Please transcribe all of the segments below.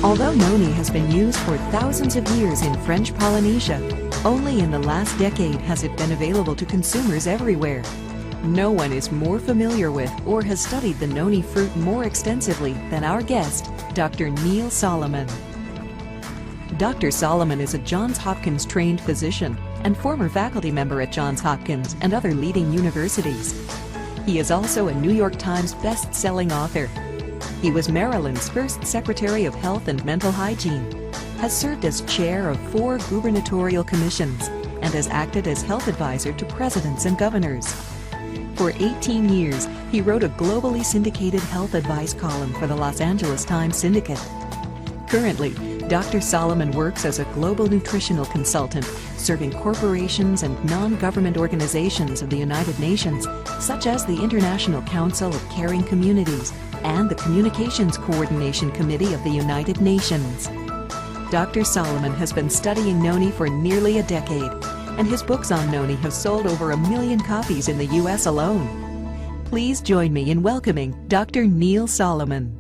Although Noni has been used for thousands of years in French Polynesia, only in the last decade has it been available to consumers everywhere. No one is more familiar with or has studied the Noni fruit more extensively than our guest, Dr. Neil Solomon. Dr. Solomon is a Johns Hopkins trained physician and former faculty member at Johns Hopkins and other leading universities. He is also a New York Times best-selling author. He was Maryland's first Secretary of Health and Mental Hygiene, has served as chair of 4 gubernatorial commissions, and has acted as health advisor to presidents and governors. For 18 years, he wrote a globally syndicated health advice column for the Los Angeles Times Syndicate. Currently, Dr. Solomon works as a global nutritional consultant, serving corporations and non-government organizations of the United Nations, such as the International Council of Caring Communities and the Communications Coordination Committee of the United Nations. Dr. Solomon has been studying Noni for nearly a decade, and his books on Noni have sold over 1 million copies in the U.S. alone. Please join me in welcoming Dr. Neil Solomon.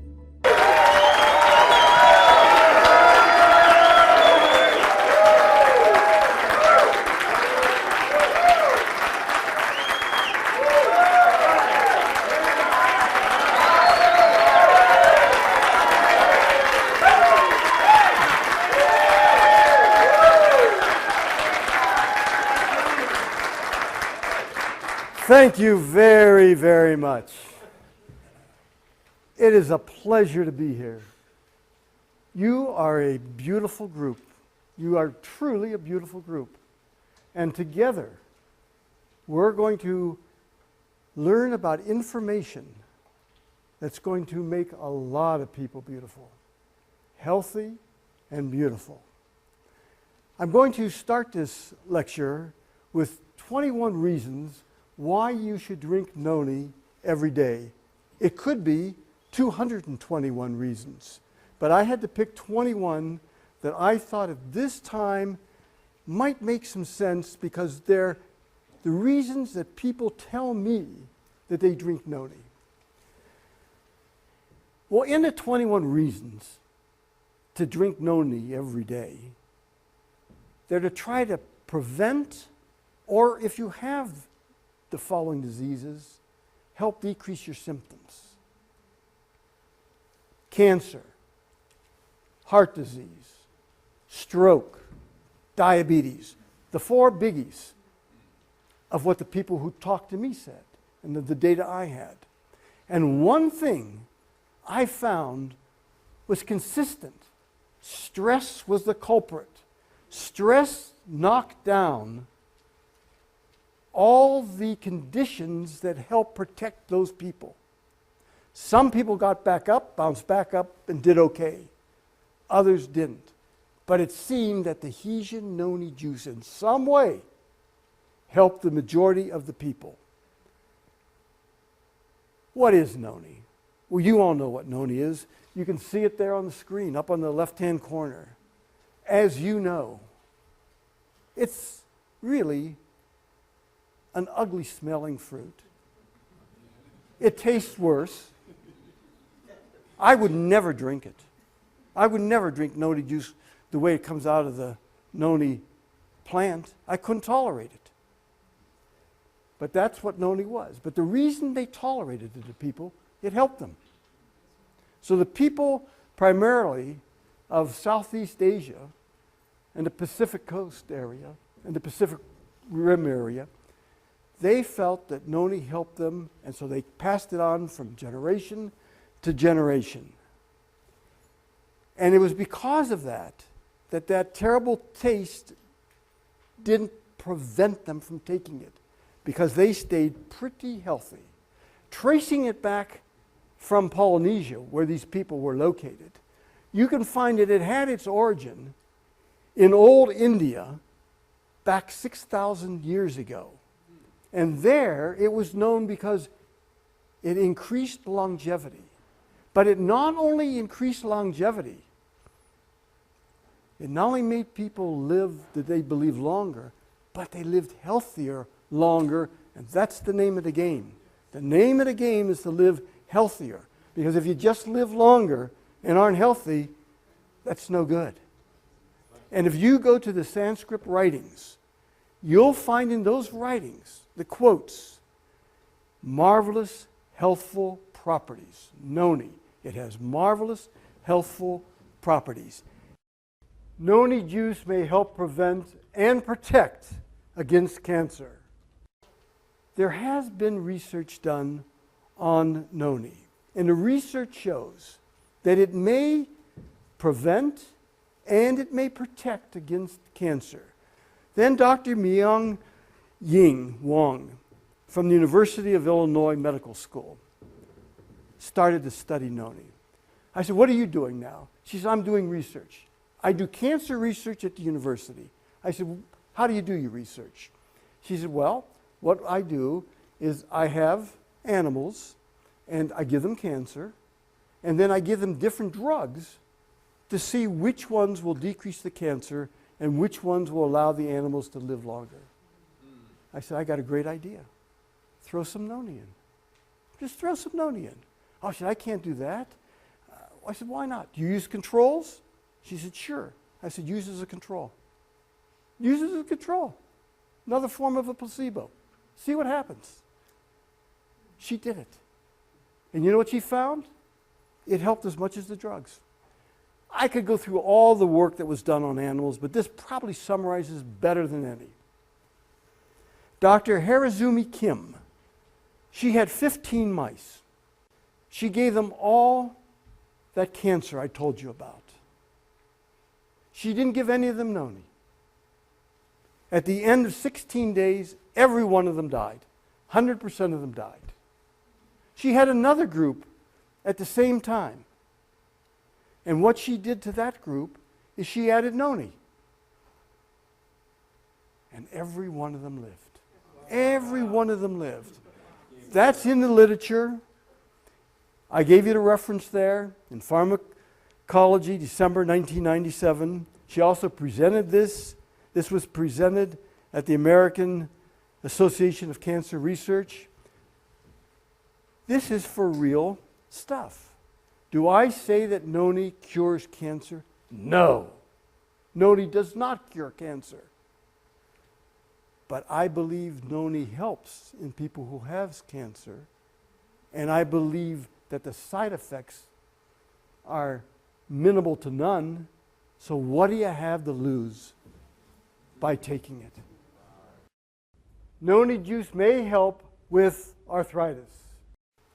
Thank you very, very much. It is a pleasure to be here. You are a beautiful group. You are truly a beautiful group. And together, we're going to learn about information that's going to make a lot of people beautiful, healthy and beautiful. I'm going to start this lecture with 21 reasons why you should drink Noni every day. It could be 221 reasons, but I had to pick 21 that I thought at this time might make some sense because they're the reasons that people tell me that they drink Noni. Well, in the 21 reasons to drink Noni every day, they're to try to prevent, or if you have the following diseases, help decrease your symptoms: cancer, heart disease, stroke, diabetes, the 4 biggies of what the people who talked to me said and the data I had. And one thing I found was consistent. Stress was the culprit. Stress knocked down all the conditions that help protect those people. Some people got back up, bounced back up, and did okay. Others didn't. But it seemed that the Hesian Noni juice in some way helped the majority of the people. What is Noni? Well, you all know what Noni is. You can see it there on the screen, up on the left-hand corner. As you know, it's really an ugly smelling fruit. It tastes worse. I would never drink it. I would never drink Noni juice the way it comes out of the Noni plant. I couldn't tolerate it. But that's what Noni was. But the reason they tolerated it to people, it helped them. So the people primarily of Southeast Asia and the Pacific Coast area and the Pacific Rim area, they felt that Noni helped them, and so they passed it on from generation to generation. And it was because of that that terrible taste didn't prevent them from taking it, because they stayed pretty healthy. Tracing it back from Polynesia, where these people were located, you can find it had its origin in old India back 6,000 years ago. And there it was known because it increased longevity. But it not only increased longevity, it not only made people live that they believe longer, but they lived healthier longer, and that's the name of the game. The name of the game is to live healthier, because if you just live longer and aren't healthy, That's no good. And if you go to the Sanskrit writings, you'll find in those writings the quotes, marvelous, healthful properties. Noni. It has marvelous, healthful properties. Noni juice may help prevent and protect against cancer. There has been research done on Noni, and the research shows that it may prevent and it may protect against cancer. Then Dr. Myung-Ying Wong from the University of Illinois Medical School started to study Noni. I said, what are you doing now? She said, I'm doing research. I do cancer research at the university. I said, how do you do your research? She said, well, what I do is I have animals and I give them cancer and then I give them different drugs to see which ones will decrease the cancer and which ones will allow the animals to live longer. I said, I got a great idea. Throw some Noni in. Just throw some Noni in. Oh, she said, I can't do that. I said, why not? Do you use controls? She said, sure. I said, use it as a control. Use it as a control. Another form of a placebo. See what happens. She did it. And you know what she found? It helped as much as the drugs. I could go through all the work that was done on animals, but this probably summarizes better than any. Dr. Harazumi Kim, she had 15 mice. She gave them all that cancer I told you about. She didn't give any of them Noni. At the end of 16 days, every one of them died. 100% of them died. She had another group at the same time. And what she did to that group is she added Noni. And every one of them lived. Every one of them lived. That's in the literature. I gave you the reference there in Pharmacology, December 1997. She also presented this. This was presented at the American Association of Cancer Research. This is for real stuff. Do I say that Noni cures cancer? No. Noni does not cure cancer. But I believe Noni helps in people who have cancer. And I believe that the side effects are minimal to none. So what do you have to lose by taking it? Noni juice may help with arthritis.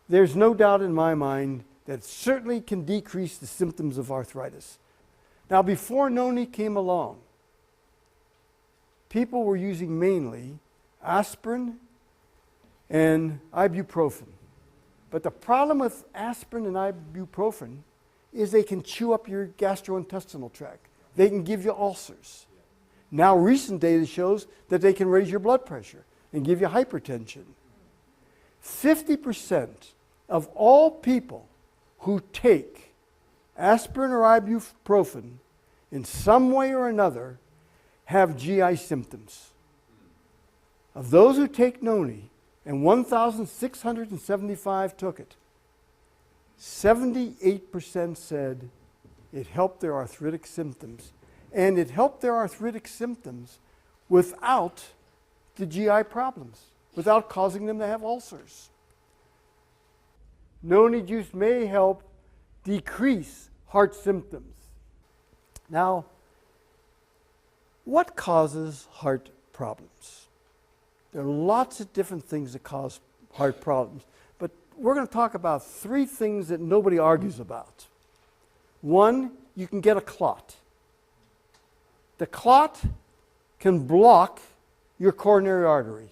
There's no doubt in my mind that it certainly can decrease the symptoms of arthritis. Now, before Noni came along, people were using mainly aspirin and ibuprofen. But the problem with aspirin and ibuprofen is they can chew up your gastrointestinal tract. They can give you ulcers. Now, recent data shows that they can raise your blood pressure and give you hypertension. 50% of all people who take aspirin or ibuprofen in some way or another have GI symptoms. Of those who take Noni, and 1,675 took it, 78% said it helped their arthritic symptoms. And it helped their arthritic symptoms without the GI problems, without causing them to have ulcers. Noni juice may help decrease heart symptoms. Now, what causes heart problems? There are lots of different things that cause heart problems, but we're going to talk about three things that nobody argues about. One, you can get a clot. The clot can block your coronary artery.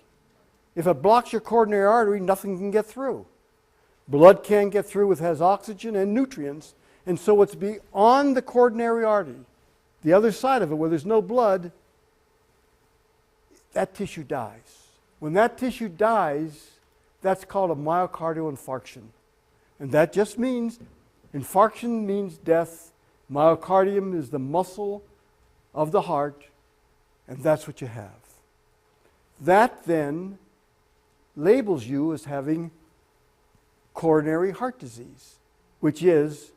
If it blocks your coronary artery, nothing can get through. Blood can't get through, it has oxygen and nutrients, and so it's beyond the coronary artery. The other side of it, where there's no blood, that tissue dies. When that tissue dies, that's called a myocardial infarction. And that just means, infarction means death. Myocardium is the muscle of the heart, and that's what you have. That then labels you as having coronary heart disease, which is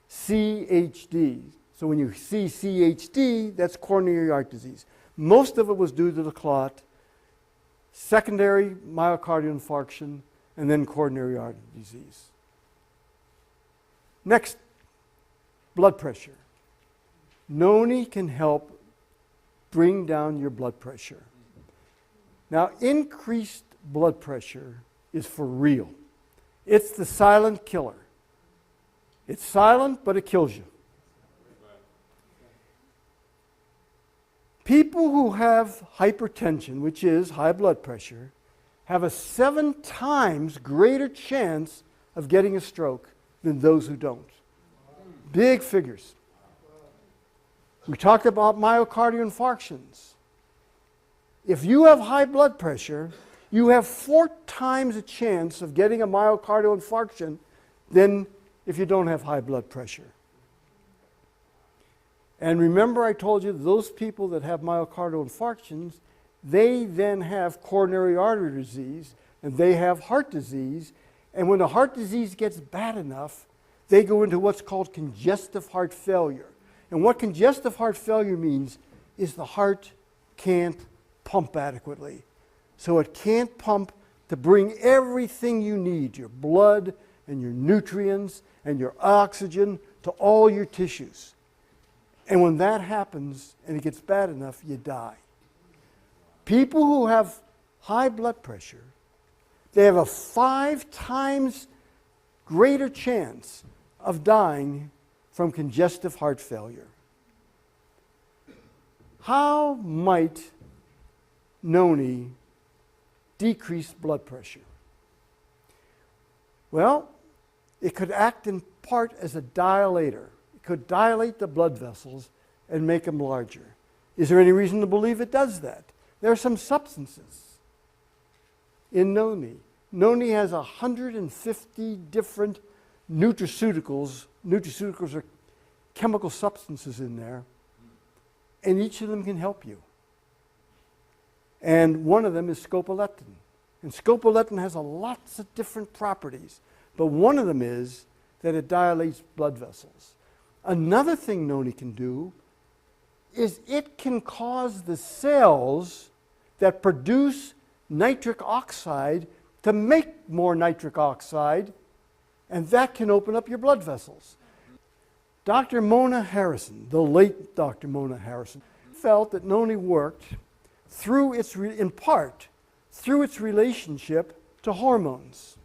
CHD, So when you see CHD, that's coronary heart disease. Most of it was due to the clot, secondary myocardial infarction, and then coronary artery disease. Next, blood pressure. Noni can help bring down your blood pressure. Now, increased blood pressure is for real. It's the silent killer. It's silent, but it kills you. People who have hypertension, which is high blood pressure, have a 7 times greater chance of getting a stroke than those who don't. Big figures. We talked about myocardial infarctions. If you have high blood pressure, you have 4 times a chance of getting a myocardial infarction than if you don't have high blood pressure. And remember I told you those people that have myocardial infarctions, they then have coronary artery disease, and they have heart disease. And when the heart disease gets bad enough, they go into what's called congestive heart failure. And what congestive heart failure means is the heart can't pump adequately. So it can't pump to bring everything you need, your blood and your nutrients and your oxygen, to all your tissues. And when that happens and it gets bad enough, you die. People who have high blood pressure, they have a 5 times greater chance of dying from congestive heart failure. How might Noni decrease blood pressure? Well, it could act in part as a dilator. It could dilate the blood vessels and make them larger. Is there any reason to believe it does that? There are some substances in Noni. Noni has 150 different nutraceuticals. Nutraceuticals are chemical substances in there, and each of them can help you. And one of them is scopolamine. And scopolamine has lots of different properties, but one of them is that it dilates blood vessels. Another thing Noni can do is it can cause the cells that produce nitric oxide to make more nitric oxide, and that can open up your blood vessels. Dr. Mona Harrison, the late Dr. Mona Harrison, felt that Noni worked through in part through its relationship to hormones.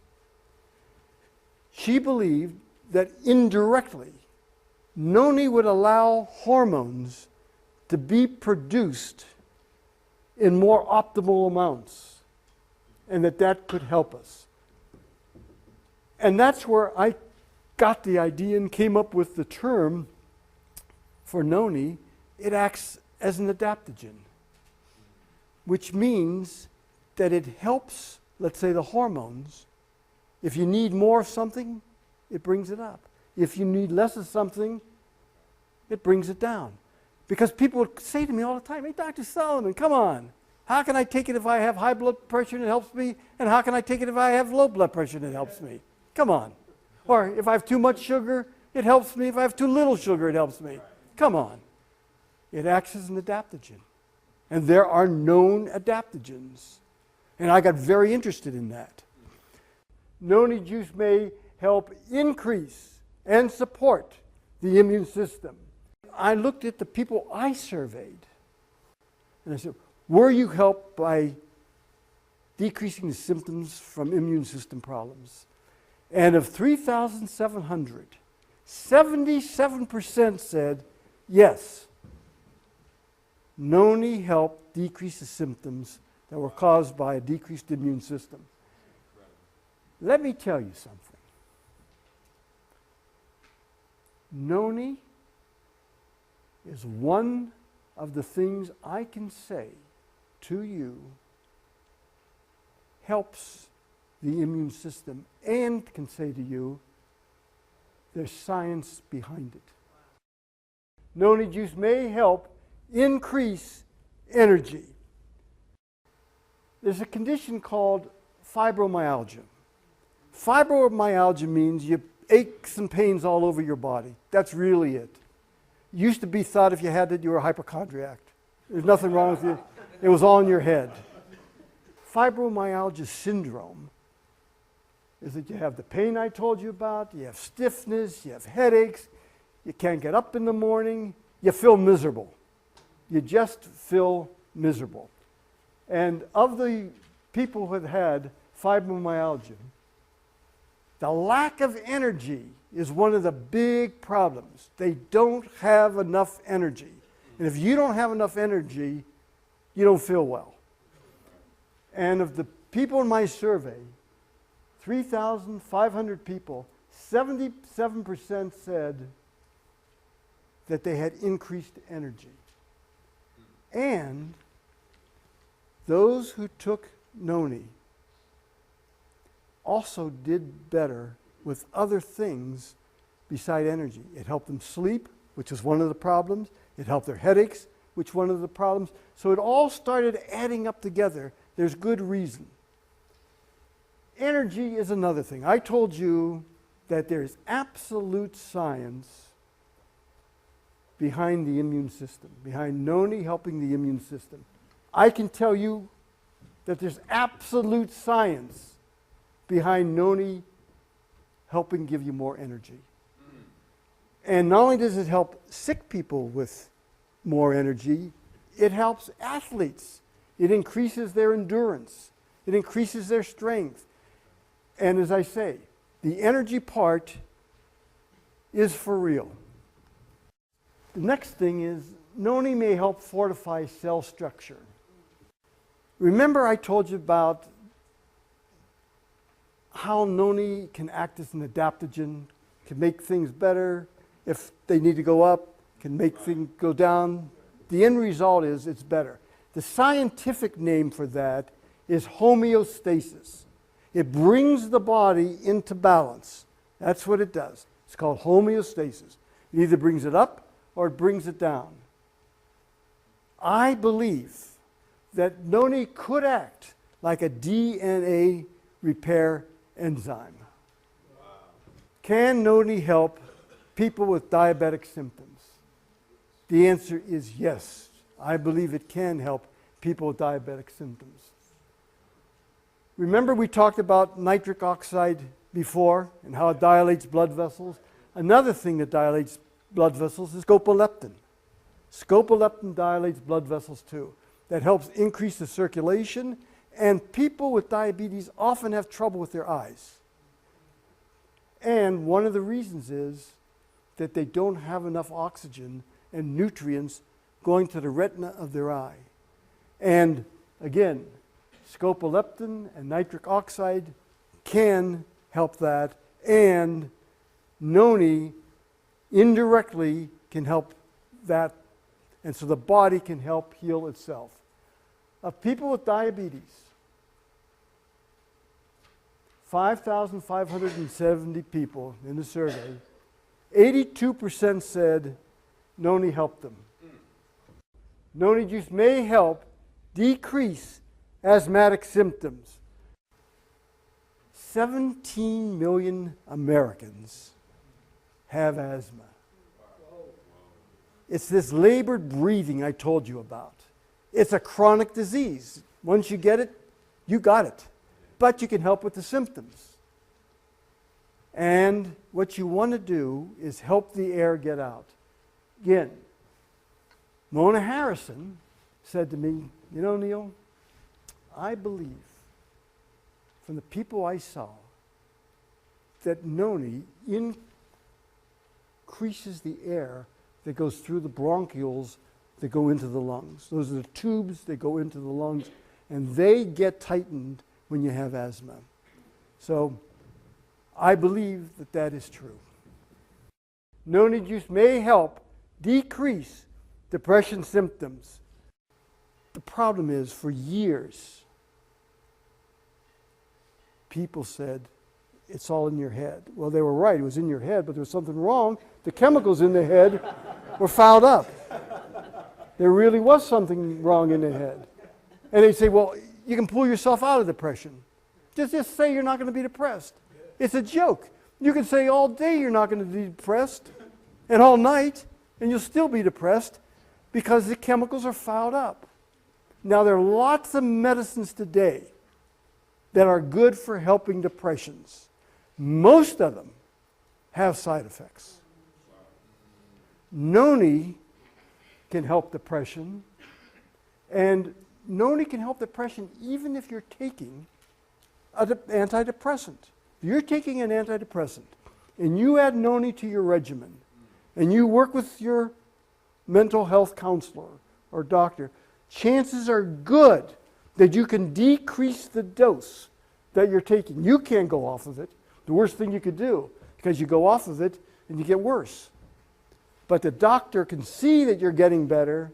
She believed that indirectly, Noni would allow hormones to be produced in more optimal amounts, and that could help us. And that's where I got the idea and came up with the term for Noni. It acts as an adaptogen, which means that it helps, let's say, the hormones. If you need more of something, it brings it up. If you need less of something, it brings it down. Because people would say to me all the time, "Hey, Dr. Solomon, come on. How can I take it if I have high blood pressure and it helps me? And how can I take it if I have low blood pressure and it helps me? Come on." Or if I have too much sugar, it helps me. If I have too little sugar, it helps me. Come on. It acts as an adaptogen. And there are known adaptogens. And I got very interested in that. Noni juice may help increase and support the immune system. I looked at the people I surveyed, and I said, were you helped by decreasing the symptoms from immune system problems? And of 3,700, 77% said, yes, Noni helped decrease the symptoms that were caused by a decreased immune system. Let me tell you something. Noni is one of the things I can say to you helps the immune system, and can say to you there's science behind it. Noni juice may help increase energy. There's a condition called fibromyalgia. Fibromyalgia means you aches and pains all over your body. That's really it. Used to be thought if you had it, you were a hypochondriac. There's nothing wrong with you. It was all in your head. Fibromyalgia syndrome is that you have the pain I told you about, you have stiffness, you have headaches, you can't get up in the morning, you feel miserable. You just feel miserable. And of the people who have had fibromyalgia, the lack of energy is one of the big problems. They don't have enough energy. And if you don't have enough energy, you don't feel well. And of the people in my survey, 3,500 people, 77% said that they had increased energy. And those who took Noni also did better with other things beside energy. It helped them sleep, which was one of the problems. It helped their headaches, which was one of the problems. So it all started adding up together. There's good reason. Energy is another thing. I told you that there's absolute science behind the immune system, behind Noni helping the immune system. I can tell you that there's absolute science behind Noni helping give you more energy. And not only does it help sick people with more energy, it helps athletes. It increases their endurance. It increases their strength. And as I say, the energy part is for real. The next thing is Noni may help fortify cell structure. Remember I told you about how Noni can act as an adaptogen, can make things better. If they need to go up, can make things go down. The end result is it's better. The scientific name for that is homeostasis. It brings the body into balance. That's what it does. It's called homeostasis. It either brings it up or it brings it down. I believe that Noni could act like a DNA repair enzyme. Wow. Can Noni help people with diabetic symptoms? The answer is yes. I believe it can help people with diabetic symptoms. Remember we talked about nitric oxide before and how it dilates blood vessels? Another thing that dilates blood vessels is scopoleptin. Scopoleptin dilates blood vessels too. That helps increase the circulation, and people with diabetes often have trouble with their eyes. And one of the reasons is that they don't have enough oxygen and nutrients going to the retina of their eye. And again, scopoleptin and nitric oxide can help that, and Noni indirectly can help that, and so the body can help heal itself. Of people with diabetes, 5,570 people in the survey, 82% said Noni helped them. Noni juice may help decrease asthmatic symptoms. 17 million Americans have asthma. It's this labored breathing I told you about. It's a chronic disease. Once you get it, you got it. But you can help with the symptoms. And what you want to do is help the air get out. Again, Mona Harrison said to me, you know, Neil, I believe from the people I saw that Noni increases the air that goes through the bronchioles that go into the lungs. Those are the tubes that go into the lungs, and they get tightened when you have asthma. So I believe that that is true. Noni juice may help decrease depression symptoms. The problem is, for years, people said, it's all in your head. Well, they were right. It was in your head, but there was something wrong. The chemicals in the head were fouled up. There really was something wrong in the head. And they say, well, you can pull yourself out of depression. Just say you're not going to be depressed. It's a joke. You can say all day you're not going to be depressed, and all night, and you'll still be depressed because the chemicals are fouled up. Now, there are lots of medicines today that are good for helping depressions. Most of them have side effects. Noni can help depression, and Noni can help depression even if you're taking an antidepressant. If you're taking an antidepressant and you add Noni to your regimen and you work with your mental health counselor or doctor, chances are good that you can decrease the dose that you're taking. You can't go off of it. The worst thing you could do, because you go off of it and you get worse. But the doctor can see that you're getting better.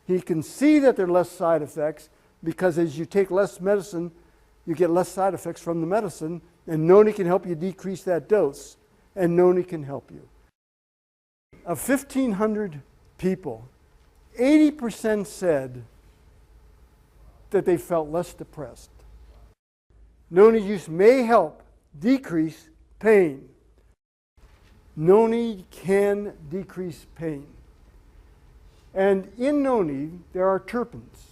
He can see that there are less side effects, because as you take less medicine, you get less side effects from the medicine, and Noni can help you decrease that dose, and Noni can help you. Of 1,500 people, 80% said that they felt less depressed. Noni use may help decrease pain. Noni can decrease pain. And in Noni, there are terpenes,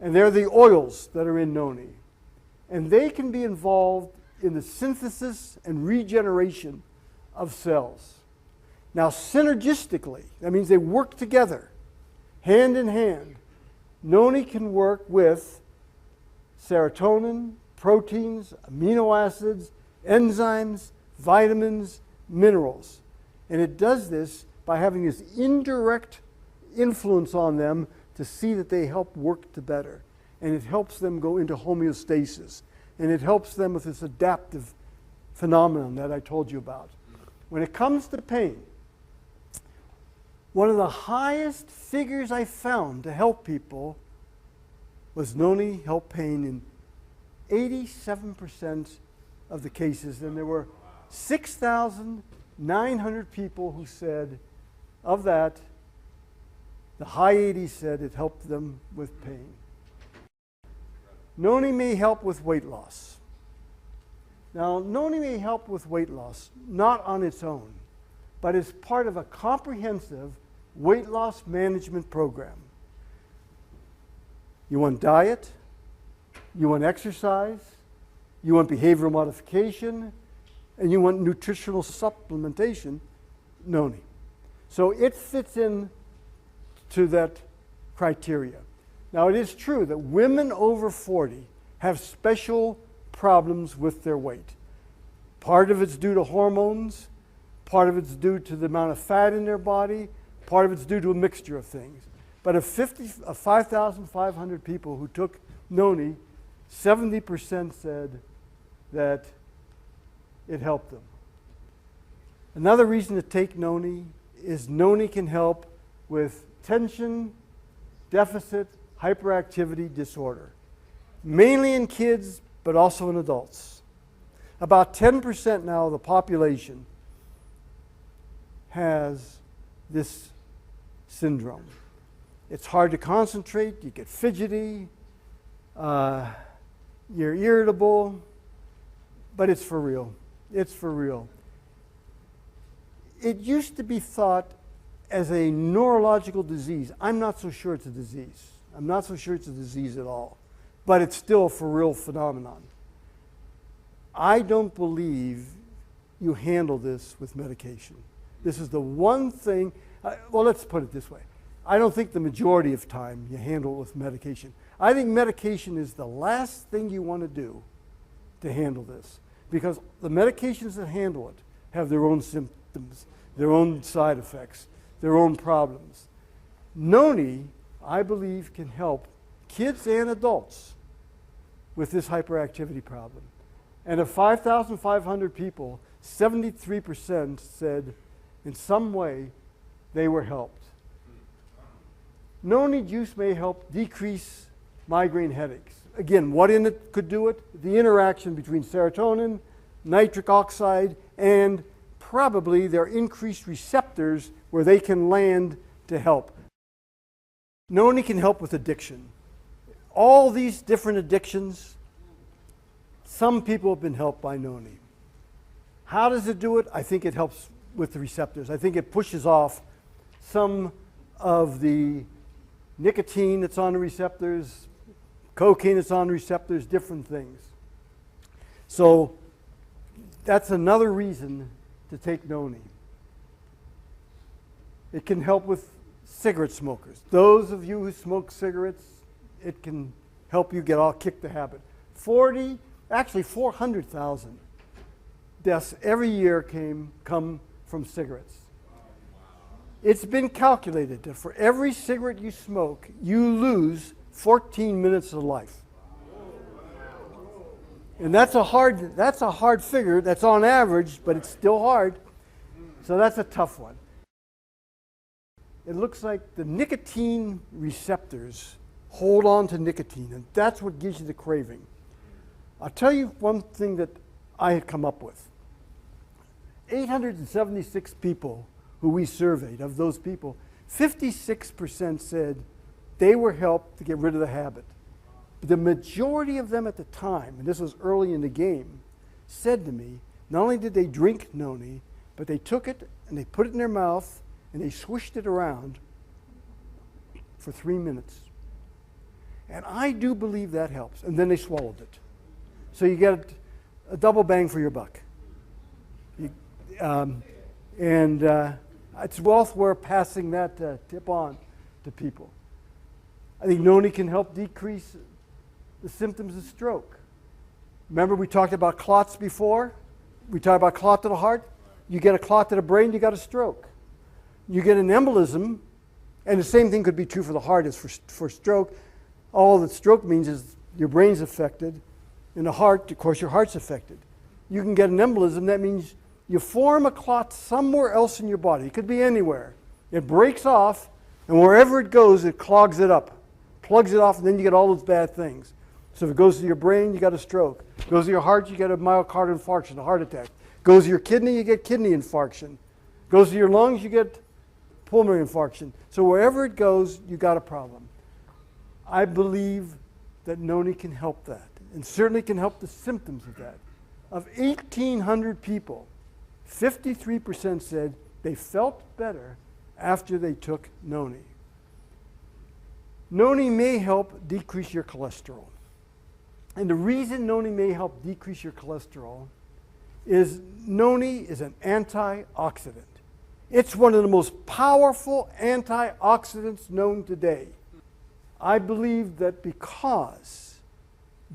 and they're the oils that are in Noni. And they can be involved in the synthesis and regeneration of cells. Now, synergistically, that means they work together, hand in hand. Noni can work with serotonin, proteins, amino acids, enzymes, vitamins, minerals. And it does this by having this indirect influence on them to see that they help work to better. And it helps them go into homeostasis. And it helps them with this adaptive phenomenon that I told you about. When it comes to pain, one of the highest figures I found to help people was Noni helped pain in 87% of the cases. And there were 6,900 people who said, of that, the high 80s said it helped them with pain. Noni may help with weight loss. Now, Noni may help with weight loss, not on its own, but as part of a comprehensive weight loss management program. You want diet, you want exercise, you want behavioral modification, and you want nutritional supplementation, Noni. So it fits in to that criteria. Now, it is true that women over 40 have special problems with their weight. Part of it's due to hormones, part of it's due to the amount of fat in their body, part of it's due to a mixture of things. But of 5,500 people who took Noni, 70% said that it helped them. Another reason to take Noni is Noni can help with tension, deficit, hyperactivity disorder, mainly in kids, but also in adults. About 10% now of the population has this syndrome. It's hard to concentrate, you get fidgety, you're irritable, but it's for real. It's for real. It used to be thought as a neurological disease. I'm not so sure it's a disease. I'm not so sure it's a disease at all. But it's still a for real phenomenon. I don't believe you handle this with medication. This is the one thing, well, let's put it this way. I don't think the majority of time you handle it with medication. I think medication is the last thing you want to do to handle this, because the medications that handle it have their own symptoms, their own side effects, their own problems. Noni, I believe, can help kids and adults with this hyperactivity problem. And of 5,500 people, 73% said in some way they were helped. Noni juice may help decrease migraine headaches. Again, what in it could do it? The interaction between serotonin, nitric oxide, and probably their increased receptors where they can land to help. Noni can help with addiction. All these different addictions, some people have been helped by Noni. How does it do it? I think it helps with the receptors. I think it pushes off some of the nicotine that's on the receptors, cocaine that's on the receptors, different things. So that's another reason to take Noni. It can help with cigarette smokers. Those of you who smoke cigarettes, it can help you kick the habit. 400,000 deaths every year come from cigarettes. It's been calculated that for every cigarette you smoke, you lose 14 minutes of life. And that's a hard figure. That's on average, but it's still hard. So that's a tough one. It looks like the nicotine receptors hold on to nicotine, and that's what gives you the craving. I'll tell you one thing that I had come up with. 876 people who we surveyed, of those people, 56% said they were helped to get rid of the habit. But the majority of them at the time, and this was early in the game, said to me, not only did they drink Noni, but they took it and they put it in their mouth and they swished it around for 3 minutes. And I do believe that helps. And then they swallowed it. So you get a double bang for your buck. It's well worth passing that tip on to people. I think Noni can help decrease the symptoms of stroke. Remember we talked about clots before? We talked about clot to the heart. You get a clot to the brain, you got a stroke. You get an embolism, and the same thing could be true for the heart as for stroke. All that stroke means is your brain's affected, and the heart, of course, your heart's affected. You can get an embolism, that means you form a clot somewhere else in your body. It could be anywhere. It breaks off, and wherever it goes, it clogs it up, plugs it off, and then you get all those bad things. So if it goes to your brain, you got a stroke. It goes to your heart, you get a myocardial infarction, a heart attack. It goes to your kidney, you get kidney infarction. It goes to your lungs, you get pulmonary infarction. So wherever it goes, you got a problem. I believe that Noni can help that, and certainly can help the symptoms of that. Of 1,800 people, 53% said they felt better after they took Noni. Noni may help decrease your cholesterol. And the reason Noni may help decrease your cholesterol is Noni is an antioxidant. It's one of the most powerful antioxidants known today. I believe that because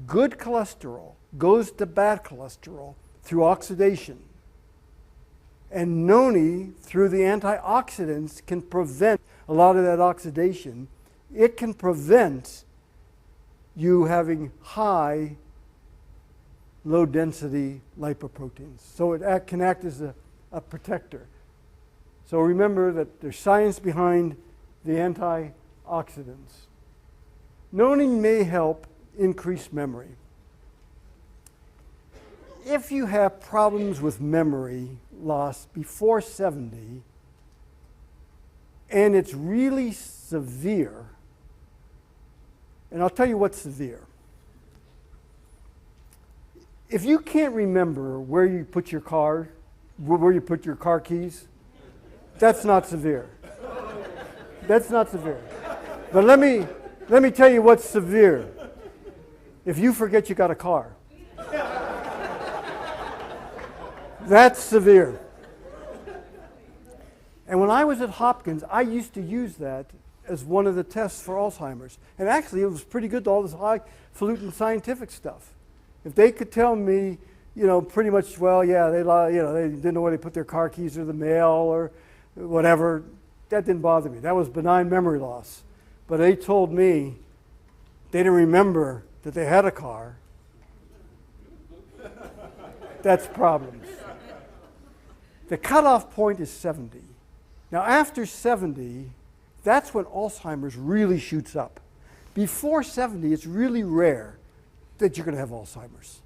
good cholesterol goes to bad cholesterol through oxidation, and Noni, through the antioxidants, can prevent a lot of that oxidation. It can prevent you having high, low-density lipoproteins. So it can act as a protector. So remember that there's science behind the antioxidants. Noni may help increase memory. If you have problems with memory loss before 70, and it's really severe, and I'll tell you what's severe. If you can't remember where you put your car keys, that's not severe. That's not severe. But let me tell you what's severe. If you forget you got a car. That's severe. And when I was at Hopkins, I used to use that as one of the tests for Alzheimer's. And actually, it was pretty good to all this highfalutin scientific stuff. If they could tell me, pretty much, well, yeah, they didn't know where they put their car keys or the mail or whatever, that didn't bother me. That was benign memory loss. But they told me they didn't remember that they had a car. That's problems. The cutoff point is 70. Now, after 70, that's when Alzheimer's really shoots up. Before 70, it's really rare that you're going to have Alzheimer's.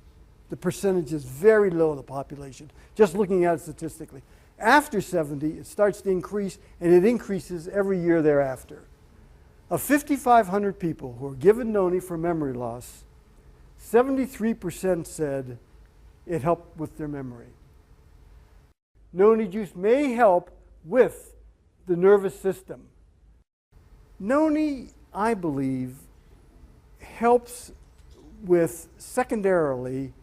The percentage is very low in the population, just looking at it statistically. After 70, it starts to increase, and it increases every year thereafter. Of 5,500 people who were given Noni for memory loss, 73% said it helped with their memory. Noni juice may help with the nervous system. Noni, I believe, helps with secondarily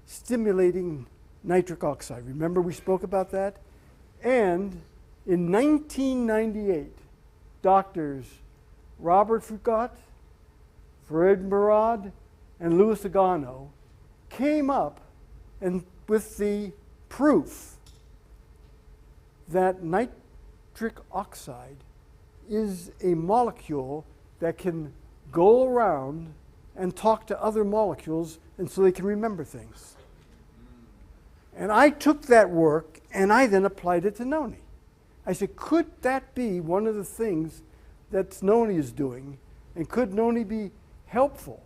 stimulating nitric oxide. Remember we spoke about that? And in 1998, doctors Robert Foucault, Fred Murad, and Louis Agano came up and with the proof that nitric oxide is a molecule that can go around and talk to other molecules, and so they can remember things. And I took that work and I then applied it to Noni. I said, could that be one of the things that Noni is doing, and could Noni be helpful?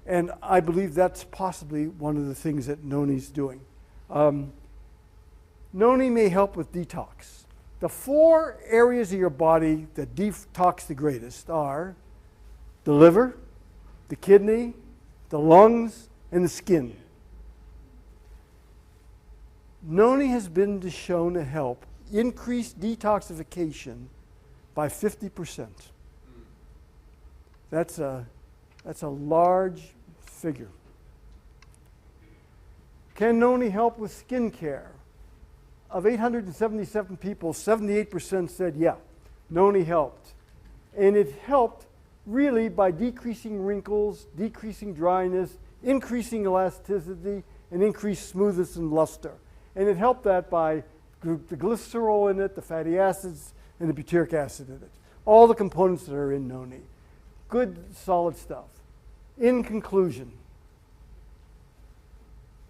And I believe that's possibly one of the things that Noni's doing. Noni may help with detox. The 4 areas of your body that detox the greatest are the liver, the kidney, the lungs, and the skin. Noni has been shown to help increase detoxification by 50%. That's a large figure. Can Noni help with skin care? Of 877 people, 78% said, yeah, Noni helped. And it helped really by decreasing wrinkles, decreasing dryness, increasing elasticity, and increased smoothness and luster. And it helped that by the glycerol in it, the fatty acids, and the butyric acid in it. All the components that are in Noni. Good, solid stuff. In conclusion,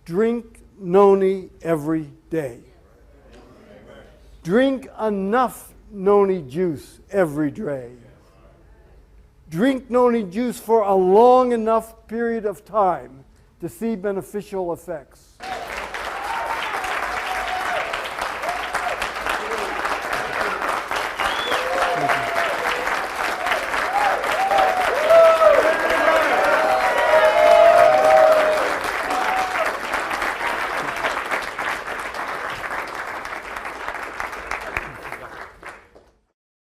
drink Noni every day. Drink enough Noni juice every day. Drink Noni juice for a long enough period of time to see beneficial effects.